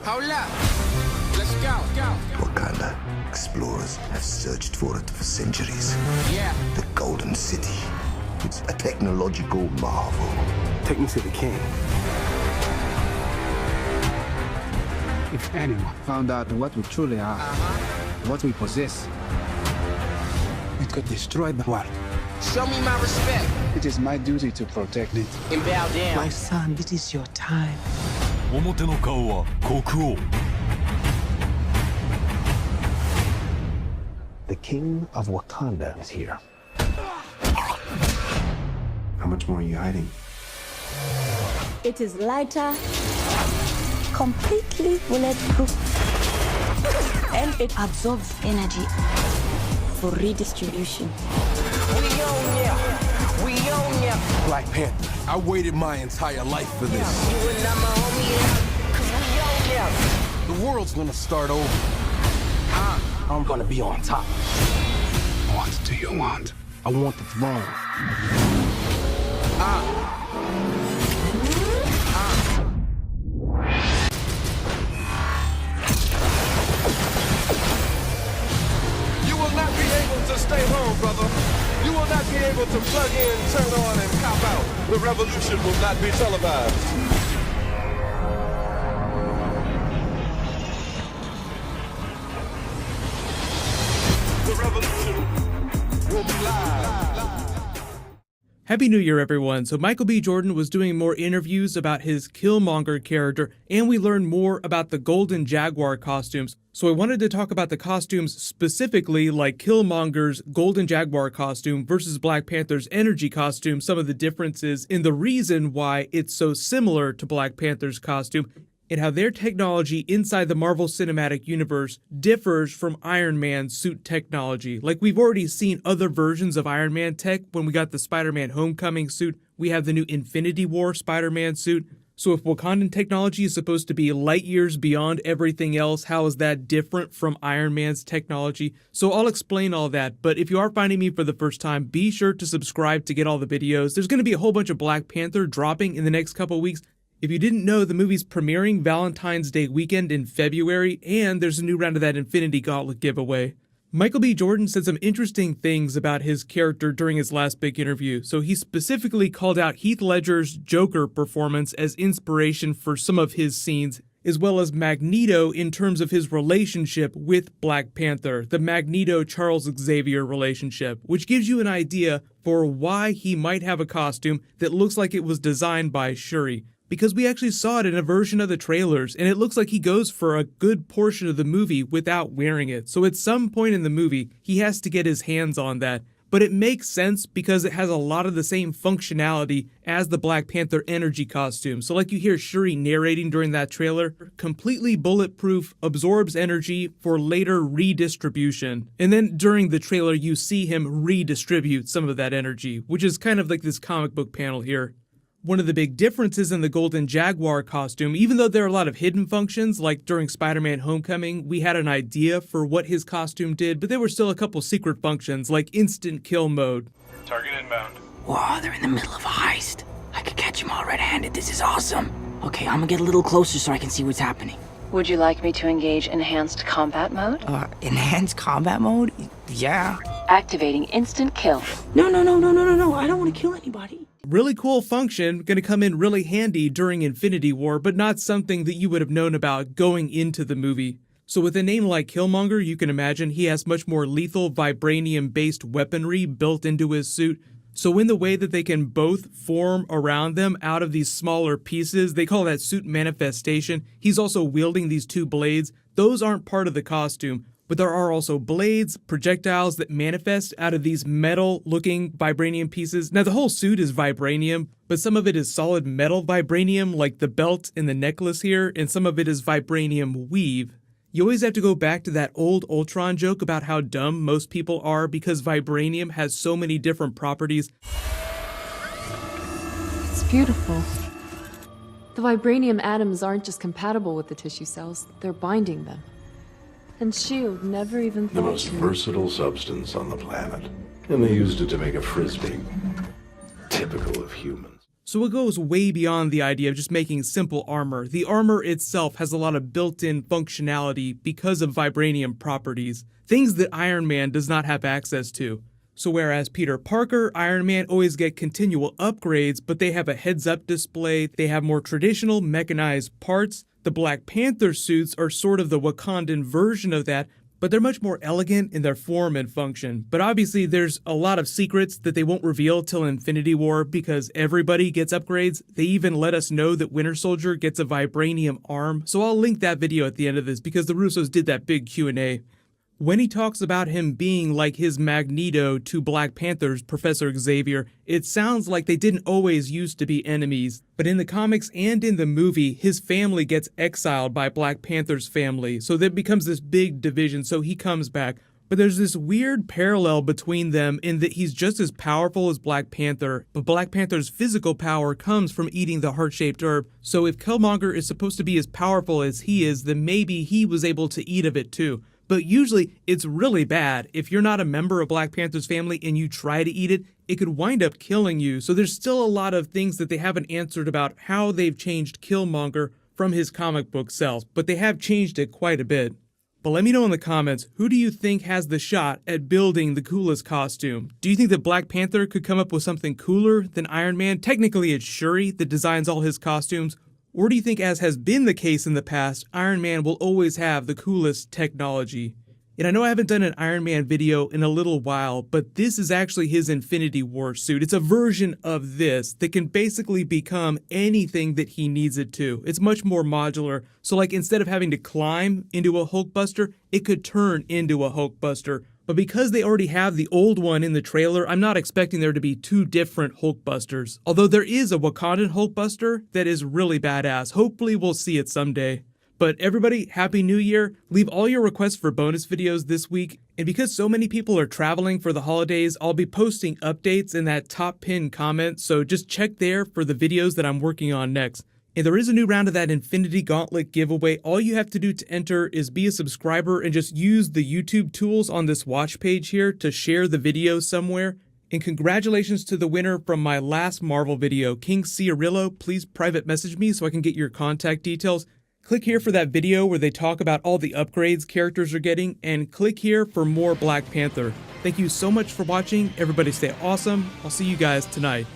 Hold up. Let's go. Wakanda explorers have searched for it for centuries. Yeah. The Golden City. It's a technological marvel. Take me to the king. If anyone found out what we truly are, what we possess, it could destroy the world. Show me my respect. It is my duty to protect it. And bow down. My son, this is your time. 表の顔は国王 The king of Wakanda is here. How much more are you hiding? It is lighter, completely bulletproof, and it absorbs energy for redistribution. We own ya. We own ya. Black Panther. I waited my entire life for this. You and I'm a homie, yeah. 'Cause we own ya. The world's gonna start over. I'm gonna be on top. What do you want? I want the throne. You will not be able to stay home, brother. You will not be able to plug in, turn on, and cop out. The revolution will not be televised. The revolution will be live. Happy New Year, everyone. So Michael B. Jordan was doing more interviews about his Killmonger character, and we learned more about the Golden Jaguar costumes. So I wanted to talk about the costumes specifically, like Killmonger's Golden Jaguar costume versus Black Panther's Energy costume, some of the differences in the reason why it's so similar to Black Panther's costume, and how their technology inside the Marvel Cinematic Universe differs from Iron Man's suit technology. Like, we've already seen other versions of Iron Man tech. When we got the Spider-Man Homecoming suit, we have the new Infinity War Spider-Man suit. So if Wakandan technology is supposed to be light years beyond everything else, how is that different from Iron Man's technology? So I'll explain all that, but if you are finding me for the first time, be sure to subscribe to get all the videos. There's going to be a whole bunch of Black Panther dropping in the next couple weeks. If you didn't know, the movie's premiering Valentine's Day weekend in February, and there's a new round of that Infinity Gauntlet giveaway. Michael B. Jordan said some interesting things about his character during his last big interview. So he specifically called out Heath Ledger's Joker performance as inspiration for some of his scenes, as well as Magneto in terms of his relationship with Black Panther, the Magneto-Charles Xavier relationship, which gives you an idea for why he might have a costume that looks like it was designed by Shuri. Because we actually saw it in a version of the trailers, and it looks like he goes for a good portion of the movie without wearing it. So at some point in the movie, he has to get his hands on that. But it makes sense because it has a lot of the same functionality as the Black Panther Energy costume. So like you hear Shuri narrating during that trailer, completely bulletproof, absorbs energy for later redistribution. And then during the trailer, you see him redistribute some of that energy, which is kind of like this comic book panel here. One of the big differences in the Golden Jaguar costume, even though there are a lot of hidden functions, like during Spider-Man Homecoming, we had an idea for what his costume did, but there were still a couple secret functions, like instant kill mode. Target inbound. Whoa, they're in the middle of a heist. I could catch them all red-handed. This is awesome. Okay, I'm gonna get a little closer so I can see what's happening. Would you like me to engage enhanced combat mode? Enhanced combat mode? Yeah. Activating instant kill. No. I don't want to kill anybody. Really cool function, gonna come in really handy during Infinity War, but not something that you would have known about going into the movie. So with a name like Killmonger, you can imagine he has much more lethal vibranium-based weaponry built into his suit. So in the way that they can both form around them out of these smaller pieces, they call that suit manifestation. He's also wielding these two blades. Those aren't part of the costume, but there are also blades, projectiles that manifest out of these metal-looking vibranium pieces. Now, the whole suit is vibranium, but some of it is solid metal vibranium, like the belt and the necklace here, and some of it is vibranium weave. You always have to go back to that old Ultron joke about how dumb most people are because vibranium has so many different properties. It's beautiful. The vibranium atoms aren't just compatible with the tissue cells, they're binding them. And S.H.I.E.L.D. never even thought The most versatile substance on the planet. And they used it to make a frisbee. Typical of humans. So it goes way beyond the idea of just making simple armor. The armor itself has a lot of built-in functionality because of vibranium properties, things that Iron Man does not have access to. So whereas Peter Parker, Iron Man always get continual upgrades, but they have a heads-up display, they have more traditional mechanized parts. The Black Panther suits are sort of the Wakandan version of that, but they're much more elegant in their form and function. But obviously there's a lot of secrets that they won't reveal till Infinity War because everybody gets upgrades. They even let us know that Winter Soldier gets a vibranium arm, so I'll link that video at the end of this because the Russos did that big Q&A. When he talks about him being like his Magneto to Black Panther's Professor Xavier, it sounds like they didn't always used to be enemies. But in the comics and in the movie, his family gets exiled by Black Panther's family, so there becomes this big division, so he comes back. But there's this weird parallel between them in that he's just as powerful as Black Panther, but Black Panther's physical power comes from eating the heart-shaped herb. So if Killmonger is supposed to be as powerful as he is, then maybe he was able to eat of it too. But usually, it's really bad. If you're not a member of Black Panther's family and you try to eat it, it could wind up killing you. So there's still a lot of things that they haven't answered about how they've changed Killmonger from his comic book self, but they have changed it quite a bit. But let me know in the comments, who do you think has the shot at building the coolest costume? Do you think that Black Panther could come up with something cooler than Iron Man? Technically, it's Shuri that designs all his costumes. Or do you think, as has been the case in the past, Iron Man will always have the coolest technology? And I know I haven't done an Iron Man video in a little while, but this is actually his Infinity War suit. It's a version of this that can basically become anything that he needs it to. It's much more modular, so like instead of having to climb into a Hulkbuster, it could turn into a Hulkbuster. But because they already have the old one in the trailer, I'm not expecting there to be two different Hulkbusters. Although there is a Wakandan Hulkbuster that is really badass. Hopefully we'll see it someday. But everybody, Happy New Year. Leave all your requests for bonus videos this week. And because so many people are traveling for the holidays, I'll be posting updates in that top pinned comment, so just check there for the videos that I'm working on next. And there is a new round of that Infinity Gauntlet giveaway. All you have to do to enter is be a subscriber and just use the YouTube tools on this watch page here to share the video somewhere. And congratulations to the winner from my last Marvel video, King Ciorillo. Please private message me so I can get your contact details. Click here for that video where they talk about all the upgrades characters are getting, and click here for more Black Panther. Thank you so much for watching. Everybody stay awesome. I'll see you guys tonight.